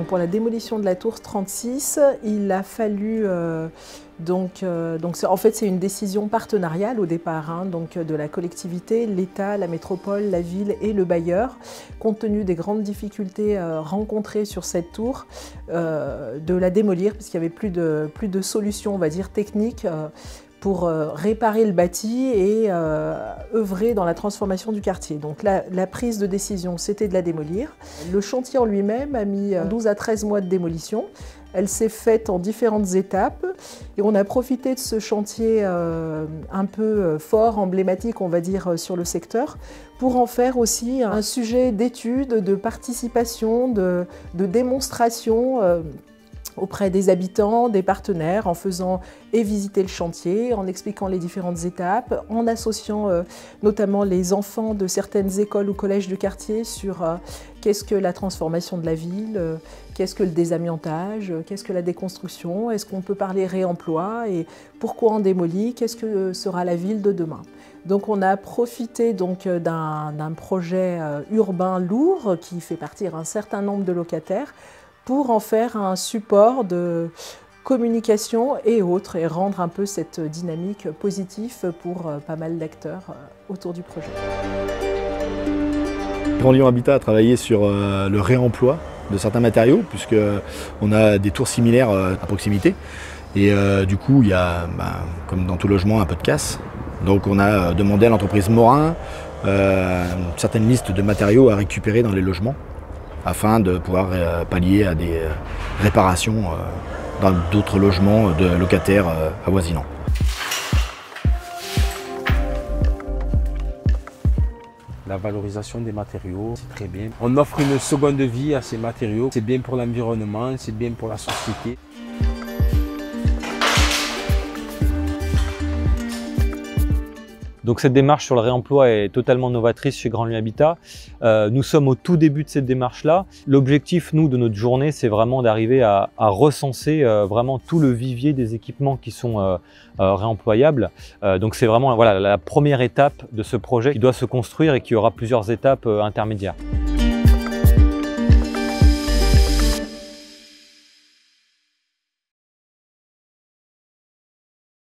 pour la démolition de la tour 36, il a fallu en fait c'est une décision partenariale au départ, hein, donc de la collectivité, l'État, la métropole, la ville et le bailleur, compte tenu des grandes difficultés rencontrées sur cette tour, de la démolir puisqu'il n'y avait plus de solution, on va dire, technique pour réparer le bâti et œuvrer dans la transformation du quartier. Donc la prise de décision, c'était de la démolir. Le chantier en lui-même a mis 12 à 13 mois de démolition. Elle s'est faite en différentes étapes et on a profité de ce chantier un peu fort, emblématique, on va dire, sur le secteur, pour en faire aussi un sujet d'étude, de participation, de démonstration auprès des habitants, des partenaires, en faisant visiter le chantier, en expliquant les différentes étapes, en associant notamment les enfants de certaines écoles ou collèges de quartier sur qu'est-ce que la transformation de la ville, qu'est-ce que le désamiantage, qu'est-ce que la déconstruction, est-ce qu'on peut parler réemploi et pourquoi on démolit, qu'est-ce que sera la ville de demain. Donc on a profité d'un projet urbain lourd qui fait partir un certain nombre de locataires pour en faire un support de communication et autres, et rendre un peu cette dynamique positive pour pas mal d'acteurs autour du projet. Grand Lyon Habitat a travaillé sur le réemploi de certains matériaux, puisqu'on a des tours similaires à proximité. Et du coup, il y a, comme dans tout logement, un peu de casse. Donc on a demandé à l'entreprise Morin une certaine liste de matériaux à récupérer dans les logements, afin de pouvoir pallier à des réparations dans d'autres logements de locataires avoisinants. La valorisation des matériaux, c'est très bien. On offre une seconde vie à ces matériaux. C'est bien pour l'environnement, c'est bien pour la société. Donc cette démarche sur le réemploi est totalement novatrice chez Grand Lyon Habitat. Nous sommes au tout début de cette démarche-là. L'objectif, nous, de notre journée, c'est vraiment d'arriver à recenser vraiment tout le vivier des équipements qui sont réemployables. Donc c'est vraiment, voilà, la première étape de ce projet qui doit se construire et qui aura plusieurs étapes intermédiaires.